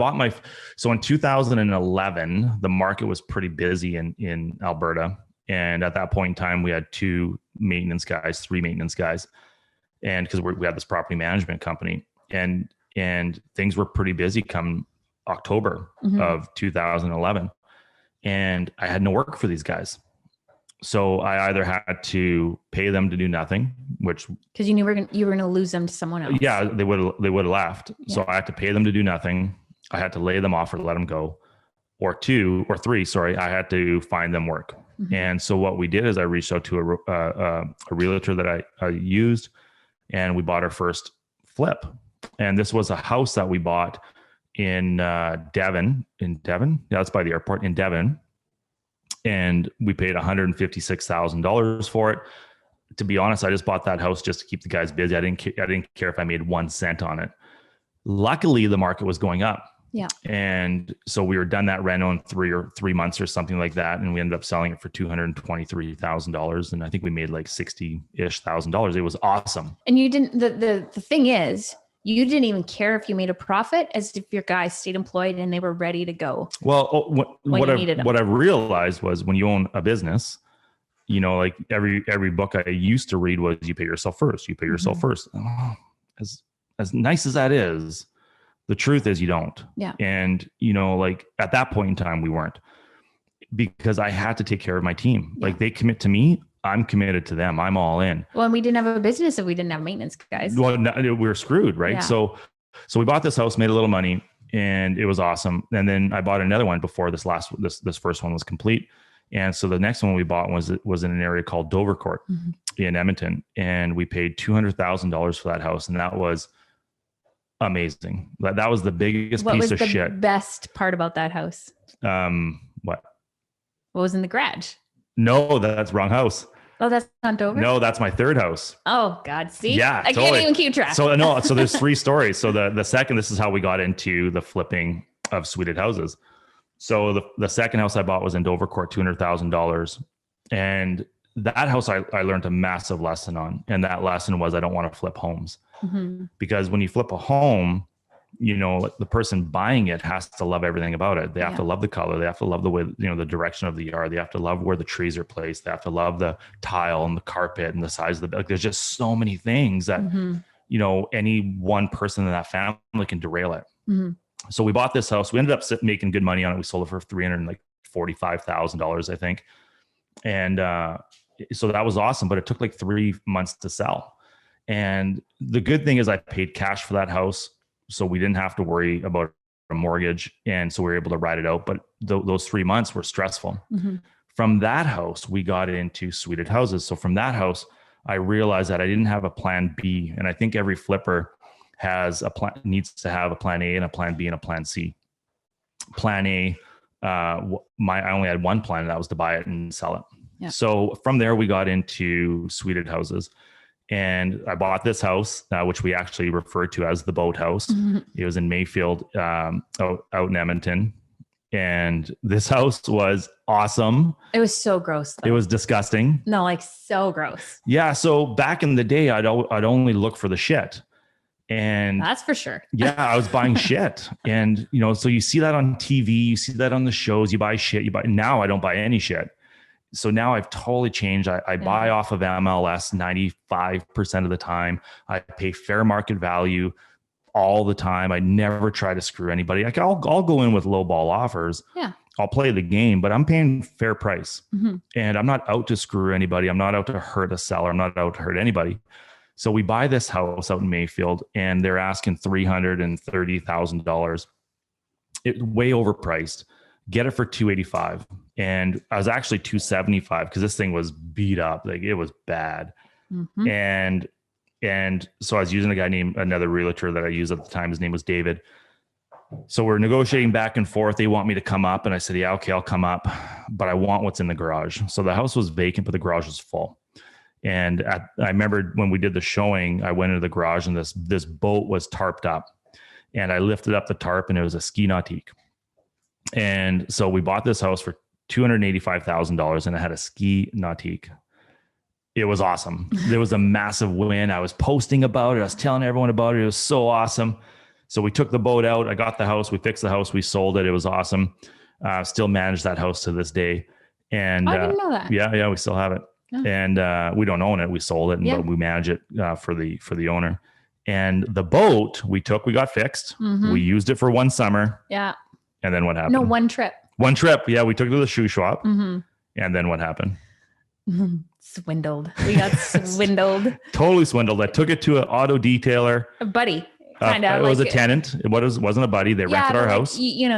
so in 2011, the market was pretty busy in Alberta. And at that point in time, we had 3 maintenance guys. And because we had this property management company and things were pretty busy come October of 2011. And I had no work for these guys. So I either had to pay them to do nothing, which because you knew you were going to lose them to someone else. Yeah, they would have left. Yeah. So I had to pay them to do nothing. I had to lay them off or let them go, or two or three, sorry, I had to find them work. Mm-hmm. And so what we did is I reached out to a realtor that I used, and we bought our first flip. And this was a house that we bought in Devon. Yeah, that's by the airport in Devon. And we paid $156,000 for it. To be honest, I just bought that house just to keep the guys busy. I didn't care if I made 1 cent on it. Luckily, the market was going up. Yeah. And so we were done that reno in 3 months or something like that. And we ended up selling it for $223,000. And I think we made like $60,000. It was awesome. And you didn't, the thing is, you didn't even care if you made a profit, as if your guys stayed employed and they were ready to go. Well, what I've realized was when you own a business, you know, like every book I used to read was you pay yourself first. You pay yourself first. Oh, as nice as that is, the truth is you don't. Yeah. And, you know, like at that point in time, we weren't, because I had to take care of my team. Yeah. Like they commit to me, I'm committed to them. I'm all in. Well, and we didn't have a business if we didn't have maintenance guys. Well, no, we were screwed, right? Yeah. So we bought this house, made a little money, and it was awesome. And then I bought another one before this first one was complete. And so the next one we bought was in an area called Dovercourt in Edmonton, and we paid $200,000 for that house, and that was amazing. That was the biggest piece of shit. What was the best part about that house? What was in the garage? No, that's wrong house. Oh, that's not Dover? No, that's my third house. Oh, God. See? Yeah, I can't even keep track. So there's 3 stories. So the second, this is how we got into the flipping of suited houses. So the second house I bought was in Dovercourt, $200,000. And that house I learned a massive lesson on. And that lesson was I don't want to flip homes. Mm-hmm. Because when you flip a home, you know, the person buying it has to love everything about it. They have to love the color. They have to love the way, you know, the direction of the yard. They have to love where the trees are placed. They have to love the tile and the carpet and the size of the, like, there's just so many things that, you know, any one person in that family can derail it. Mm-hmm. So we bought this house. We ended up making good money on it. We sold it for $345,000, I think. And so that was awesome, but it took like 3 months to sell. And the good thing is I paid cash for that house, so we didn't have to worry about a mortgage. And so we were able to ride it out. But those 3 months were stressful. Mm-hmm. From that house, we got into suited houses. So from that house, I realized that I didn't have a plan B. And I think every flipper needs to have a plan A and a plan B and a plan C. Plan A, I only had one plan, and that was to buy it and sell it. Yeah. So from there, we got into suited houses. And I bought this house, which we actually referred to as the boat house. Mm-hmm. It was in Mayfield, out in Edmonton. And this house was awesome. It was so gross, though. It was disgusting. No, like so gross. Yeah. So back in the day, I'd only look for the shit. And that's for sure. Yeah, I was buying shit. And, you know, so you see that on TV, you see that on the shows, you buy shit, now I don't buy any shit. So now I've totally changed. I buy off of MLS 95% of the time. I pay fair market value all the time. I never try to screw anybody. I'll go in with low ball offers. Yeah. I'll play the game, but I'm paying fair price. Mm-hmm. And I'm not out to screw anybody. I'm not out to hurt a seller. I'm not out to hurt anybody. So we buy this house out in Mayfield, and they're asking $330,000. It's way overpriced. Get it for $285,000. And I was actually $275,000 because this thing was beat up. Like, it was bad. Mm-hmm. And so I was using another realtor that I used at the time. His name was David. So we're negotiating back and forth. They want me to come up, and I said, yeah, okay, I'll come up, but I want what's in the garage. So the house was vacant, but the garage was full. And I remember when we did the showing, I went into the garage, and this boat was tarped up, and I lifted up the tarp, and it was a ski nautique. And so we bought this house for $285,000, and it had a ski nautique. It was awesome. There was a massive win. I was posting about it. I was telling everyone about it. It was so awesome. So we took the boat out. I got the house. We fixed the house. We sold it. It was awesome. Still manage that house to this day. And I didn't know that. Yeah, we still have it. Oh. And we don't own it. We sold it, but we manage it for the owner. And the boat we got fixed. Mm-hmm. We used it for one summer. Yeah. And then what happened? No, one trip. One trip. Yeah, we took it to the shoe shop. Mm-hmm. And then what happened? Swindled. We got swindled. Totally swindled. I took it to an auto detailer. A buddy. It was a tenant. It wasn't a buddy. They rented our house. You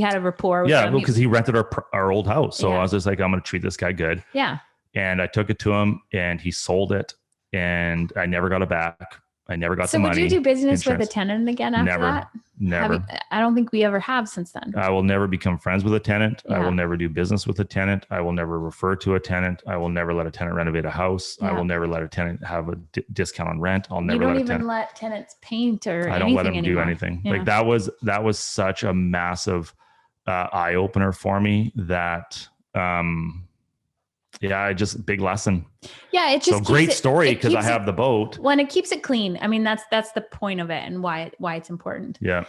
had a rapport with him. Because he rented our old house. So I was just like, I'm going to treat this guy good. Yeah. And I took it to him and he sold it and I never got it back. I never got the money. So would you do business with a tenant again after that? Never. I don't think we ever have since then. I will never become friends with a tenant. Yeah. I will never do business with a tenant. I will never refer to a tenant. I will never let a tenant renovate a house. Yeah. I will never let a tenant have a discount on rent. I'll never let tenants paint or I don't let them do anything. Yeah. Like that was such a massive eye opener for me that big lesson. Yeah, it just great story because I have the boat. Well, and it keeps it clean. I mean, that's the point of it and why it's important. Yeah.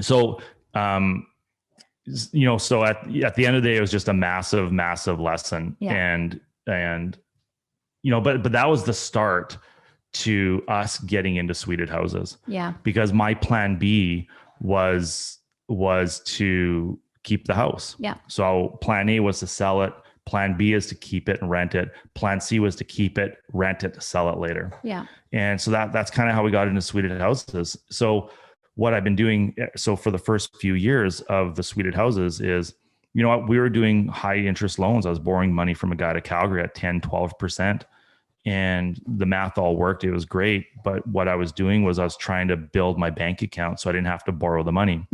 So at the end of the day, it was just a massive, massive lesson. Yeah. And but that was the start to us getting into suited houses. Yeah. Because my plan B was to keep the house. Yeah. So plan A was to sell it. Plan B is to keep it and rent it. Plan C was to keep it, rent it, sell it later. Yeah. And so that's kind of how we got into suited houses. So what I've been doing, for the first few years of the suited houses is, we were doing high interest loans. I was borrowing money from a guy to Calgary at 10, 12%. And the math all worked. It was great. But what I was doing was I was trying to build my bank account so I didn't have to borrow the money,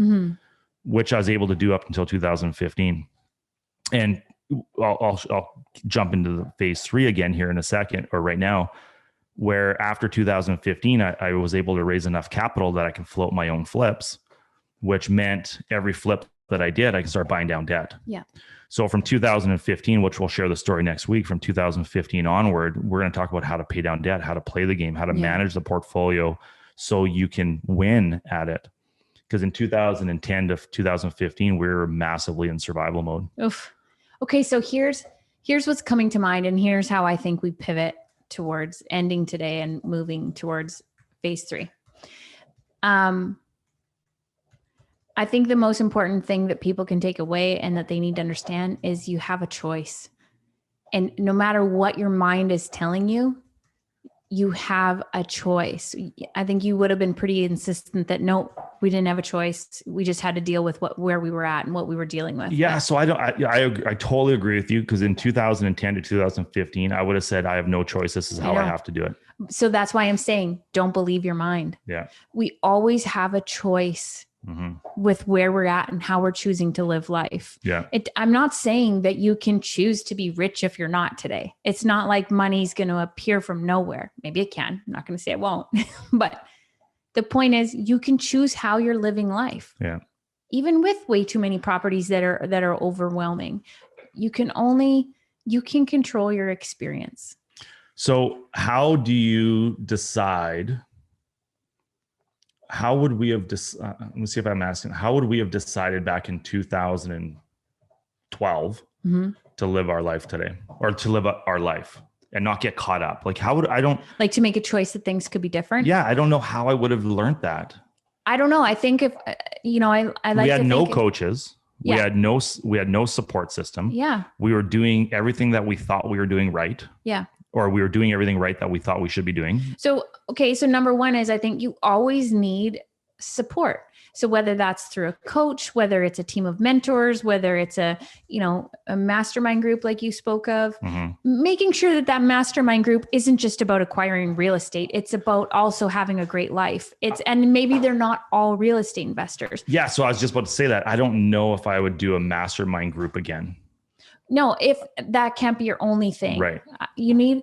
which I was able to do up until 2015. And I'll jump into the phase 3 again here in a second, or right now, where after 2015, I was able to raise enough capital that I can float my own flips, which meant every flip that I did, I can start buying down debt. Yeah. So from 2015, which we'll share the story next week, from 2015 onward, we're going to talk about how to pay down debt, how to play the game, how to manage the portfolio so you can win at it. Because in 2010 to 2015, we were massively in survival mode. Oof. Okay, so here's what's coming to mind, and here's how I think we pivot towards ending today and moving towards phase 3. I think the most important thing that people can take away and that they need to understand is you have a choice. And no matter what your mind is telling you, you have a choice. I think you would have been pretty insistent that no, we didn't have a choice. We just had to deal with where we were at and what we were dealing with. Yeah. So I totally agree with you. Cause in 2010 to 2015, I would have said, I have no choice. This is how I have to do it. So that's why I'm saying, don't believe your mind. Yeah. We always have a choice with where we're at and how we're choosing to live life. Yeah. I'm not saying that you can choose to be rich if you're not today. It's not like money's going to appear from nowhere. Maybe it can. I'm not going to say it won't, but the point is you can choose how you're living life. Yeah. Even with way too many properties that are overwhelming, you can control your experience. So how do you decide? How would we have let me see if I'm asking, how would we have decided back in 2012 to live our life today, or to live our life and not get caught up? Like, how would to make a choice that things could be different? Yeah. I don't know how I would have learned that. I don't know. I think if, we had no coaches. Yeah. We had no support system. Yeah. We were doing everything that we thought we were doing right. Yeah. Or we were doing everything right that we thought we should be doing. So number one is I think you always need support. So whether that's through a coach, whether it's a team of mentors, whether it's a mastermind group like you spoke of, making sure that mastermind group isn't just about acquiring real estate. It's about also having a great life. And maybe they're not all real estate investors. Yeah. So I was just about to say that. I don't know if I would do a mastermind group again. No, if that can't be your only thing, right? You need,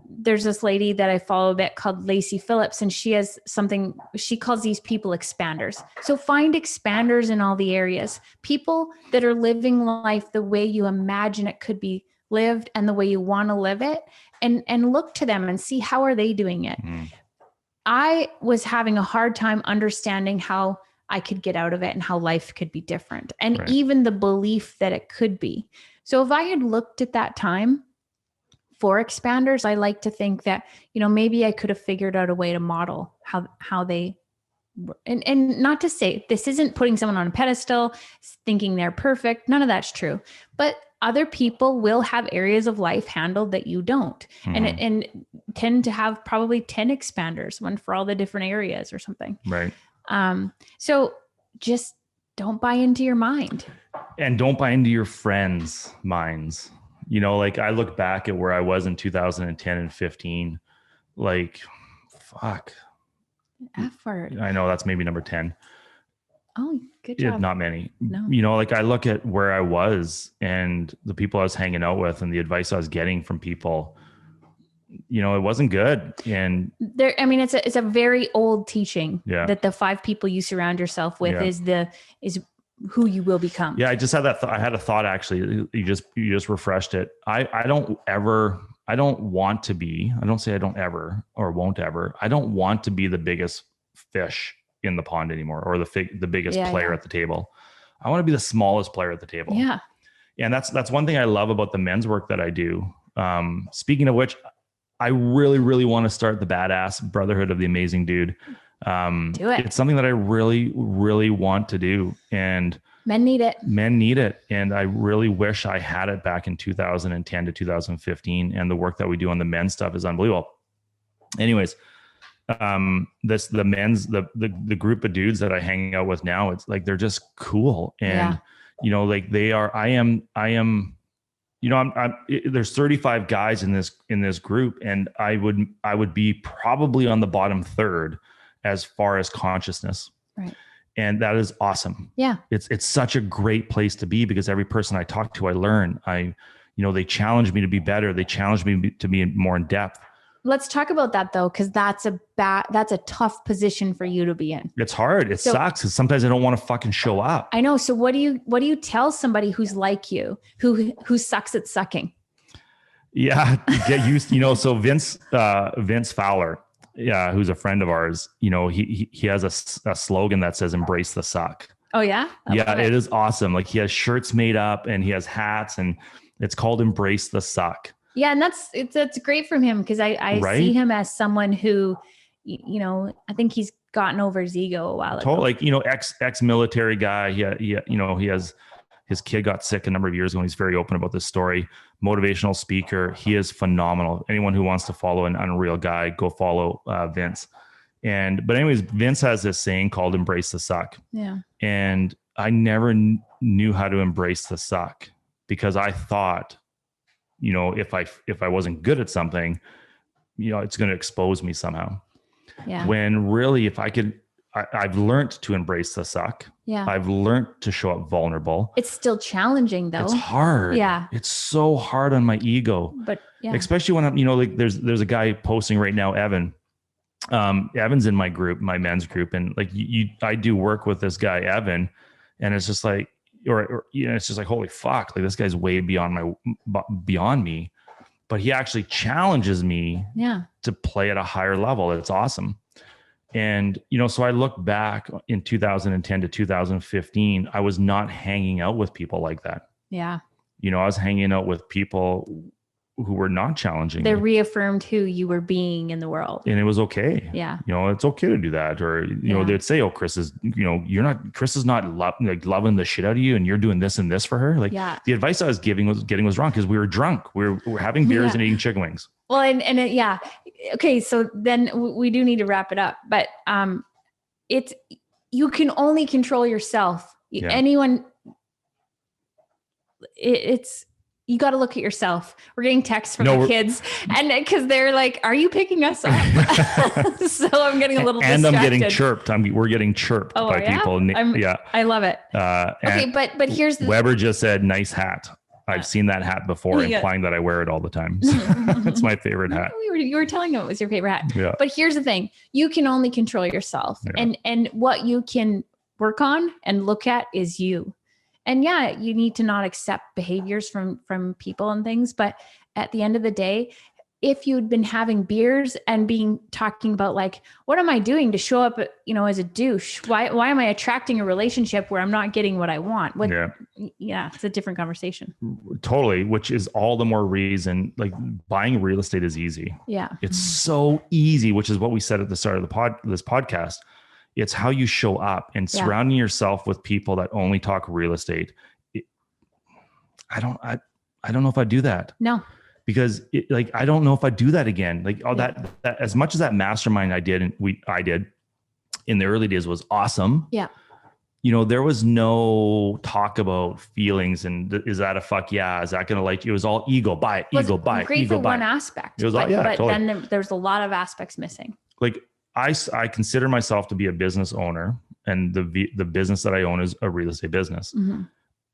there's this lady that I follow a bit called Lacey Phillips, and she has something, she calls these people expanders. So find expanders in all the areas, people that are living life the way you imagine it could be lived and the way you want to live it, and look to them and see how are they doing it. I was having a hard time understanding how I could get out of it and how life could be different. And even the belief that it could be. So if I had looked at that time for expanders, I like to think that, maybe I could have figured out a way to model how they and not to say this isn't putting someone on a pedestal, thinking they're perfect. None of that's true. But other people will have areas of life handled that you don't, and tend to have probably 10 expanders, one for all the different areas or something. Right. So just don't buy into your mind. And don't buy into your friends' minds. You know, like I look back at where I was in 2010 and 15, like, fuck. F word. I know that's maybe number 10. Oh, good job. Not many. No. You know, like I look at where I was and the people I was hanging out with and the advice I was getting from people, you know, it wasn't good. And there, I mean, it's a very old teaching that the 5 people you surround yourself with is who you will become. Yeah. I just had that. I had a thought, actually. You just refreshed it. I don't want to be, I don't say I don't ever or won't ever. I don't want to be the biggest fish in the pond anymore, or the biggest player at the table. I want to be the smallest player at the table. Yeah. And that's one thing I love about the men's work that I do. Speaking of which, I really, really want to start the Badass Brotherhood of the Amazing Dude. Do it. It's something that I really, really want to do. And men need it. And I really wish I had it back in 2010 to 2015. And the work that we do on the men's stuff is unbelievable. Anyways, the group of dudes that I hang out with now, it's like, they're just cool. And, you know, like there's 35 guys in this group, and I would be probably on the bottom third as far as consciousness. Right. And that is awesome. Yeah. It's such a great place to be, because every person I talk to, I learn. They challenge me to be better. They challenge me to be more in depth. Let's talk about that though, because that's a tough position for you to be in. It's hard. It sucks, because sometimes I don't want to fucking show up. I know. So what do you tell somebody who's like you, who sucks at sucking? Yeah, get used. So Vince Fowler, who's a friend of ours. You know, he has a slogan that says "Embrace the suck." Oh yeah, it is awesome. Like, he has shirts made up and he has hats, and it's called "Embrace the Suck." Yeah. And that's great from him, because I see him as someone who, I think he's gotten over his ego a while ago. Like, ex-military guy. He has, his kid got sick a number of years ago, and he's very open about this story. Motivational speaker. He is phenomenal. Anyone who wants to follow an unreal guy, go follow Vince. But anyways, Vince has this saying called "Embrace the Suck." Yeah. And I never knew how to embrace the suck, because I thought, if I wasn't good at something, it's going to expose me somehow. Yeah. When really, if I could, I've learned to embrace the suck. Yeah. I've learned to show up vulnerable. It's still challenging though. It's hard. Yeah. It's so hard on my ego. But yeah. Especially when I'm, there's a guy posting right now, Evan. Evan's in my group, my men's group. And like I do work with this guy, Evan. And it's just like, it's just like, holy fuck, like this guy's way beyond me, but he actually challenges me to play at a higher level. It's awesome. And, so I look back in 2010 to 2015, I was not hanging out with people like that. Yeah. I was hanging out with people who were not challenging. They reaffirmed who you were being in the world. And it was okay. Yeah. It's okay to do that. Or, they'd say, oh, Chris is not loving the shit out of you, and you're doing this and this for her. Like, the advice I was getting was wrong, because we were drunk. We were having beers and eating chicken wings. Well, and okay. So then we do need to wrap it up, but, you can only control yourself. Yeah. Anyone, you got to look at yourself. We're getting texts from the kids, and because they're like, "Are you picking us up?" So I'm getting a little distracted. I'm getting chirped. We're getting chirped by people. I love it. Okay, but here's Weber just said, "Nice hat." I've seen that hat before, implying that I wear it all the time. So it's my favorite hat. You were telling them it was your favorite hat. Yeah. But here's the thing: you can only control yourself, and what you can work on and look at is you. And you need to not accept behaviors from people and things. But at the end of the day, if you'd been having beers and talking about like, what am I doing to show up, as a douche? Why am I attracting a relationship where I'm not getting what I want? It's a different conversation. Totally. Which is all the more reason, like, buying real estate is easy. Yeah. It's so easy, which is what we said at the start of this podcast. it's how you show up, and surrounding yourself with people that only talk real estate. I don't know if I do that. No. Because I don't know if I do that again. Like that as much as that mastermind I did in the early days was awesome. Yeah. You know, there was no talk about feelings and is that a fuck yeah? Is that going to like you? It was all ego, buy it, ego, buy it, great ego, for buy one it. aspect. It was but totally. Then there's a lot of aspects missing. Like I consider myself to be a business owner, and the business that I own is a real estate business. Mm-hmm.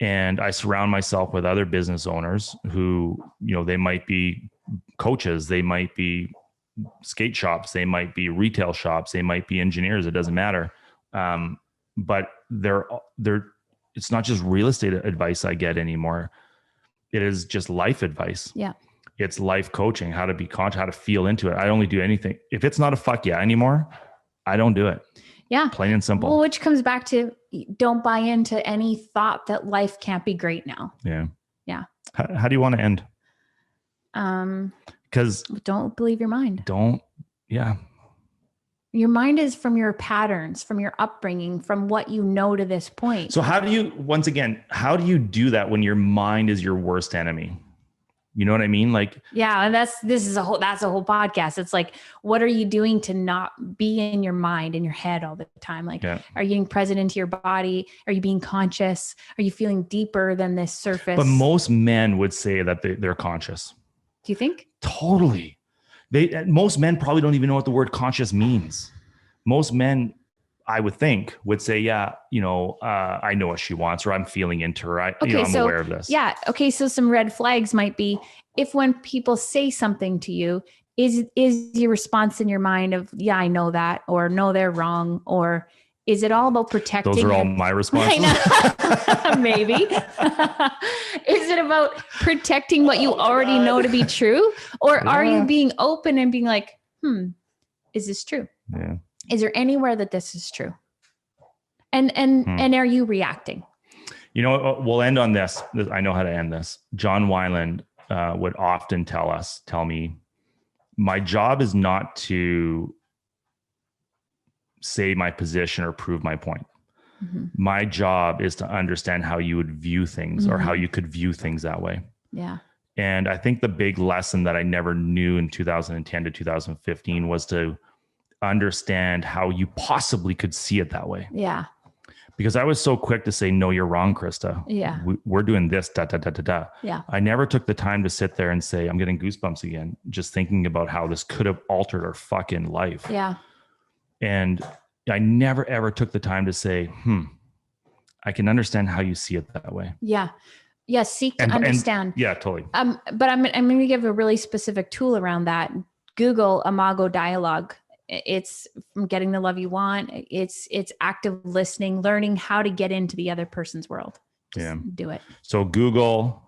And I surround myself with other business owners who, you know, they might be coaches, they might be skate shops, they might be retail shops, they might be engineers. It doesn't matter. But it's not just real estate advice I get anymore. It is just life advice. Yeah. It's life coaching, how to be conscious, how to feel into it. I only do anything. If it's not a fuck yeah anymore, I don't do it. Yeah. Plain and simple. Well, which comes back to don't buy into any thought that life can't be great now. Yeah. Yeah. How do you want to end? Because don't believe your mind. Yeah. Your mind is from your patterns, from your upbringing, from what you know to this point. So how do you do that when your mind is your worst enemy? You know what I mean? Like, yeah. And that's a whole podcast. It's like, what are you doing to not be in your mind, in your head all the time? Like, are you getting present into your body? Are you being conscious? Are you feeling deeper than this surface? But most men would say that they're conscious. Do you think? Totally. Most men probably don't even know what the word conscious means. Most men, I would think, would say, yeah, you know, I know what she wants, or I'm feeling into her. I'm aware of this. Yeah. Okay. So some red flags might be if when people say something to you, is your response in your mind of, yeah, I know that, or no, they're wrong, or is it all about protecting? Those are all my responses. Maybe. Is it about protecting what you already know to be true? Or are you being open and being like, is this true? Yeah. Is there anywhere that this is true? And are you reacting? You know, we'll end on this. I know how to end this. John Weinland would often tell me, my job is not to say my position or prove my point. Mm-hmm. My job is to understand how you would view things, or how you could view things that way. Yeah. And I think the big lesson that I never knew in 2010 to 2015 was to understand how you possibly could see it that way. Yeah. Because I was so quick to say, no, you're wrong, Krista. Yeah. We're doing this, da, da, da, da, da. Yeah. I never took the time to sit there and say, I'm getting goosebumps again, just thinking about how this could have altered our fucking life. Yeah. And I never, ever took the time to say, I can understand how you see it that way. Yeah. Yeah. Seek to understand. Yeah, totally. But I'm going to give a really specific tool around that. Google Imago Dialogue. It's from getting the love you want. It's active listening, learning how to get into the other person's world. Just do it. So Google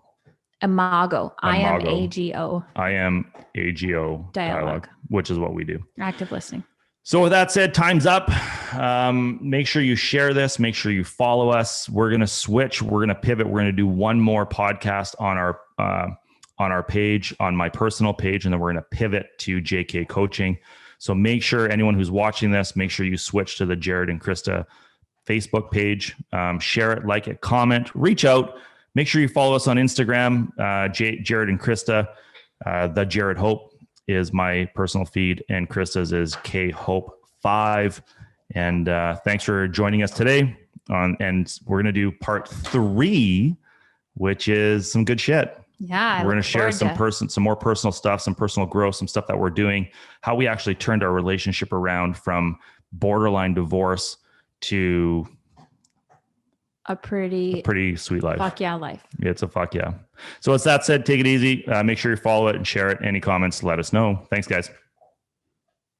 Imago. IMAGO. IMAGO dialogue, which is what we do. Active listening. So with that said, time's up. Make sure you share this. Make sure you follow us. We're going to switch. We're going to pivot. We're going to do one more podcast on our page, on my personal page, and then we're going to pivot to JK Coaching. So make sure anyone who's watching this, make sure you switch to the Jared and Krista Facebook page. Share it, like it, comment, reach out. Make sure you follow us on Instagram, Jared and Krista. The Jared Hope is my personal feed, and Krista's is KHope5. And thanks for joining us today. And we're going to do part 3, which is some good shit. Yeah. We're going to share some more personal stuff, some personal growth, some stuff that we're doing, how we actually turned our relationship around from borderline divorce to a pretty sweet life. Fuck yeah life. It's a fuck yeah. So with that said, take it easy. Make sure you follow it and share it. Any comments, let us know. Thanks, guys.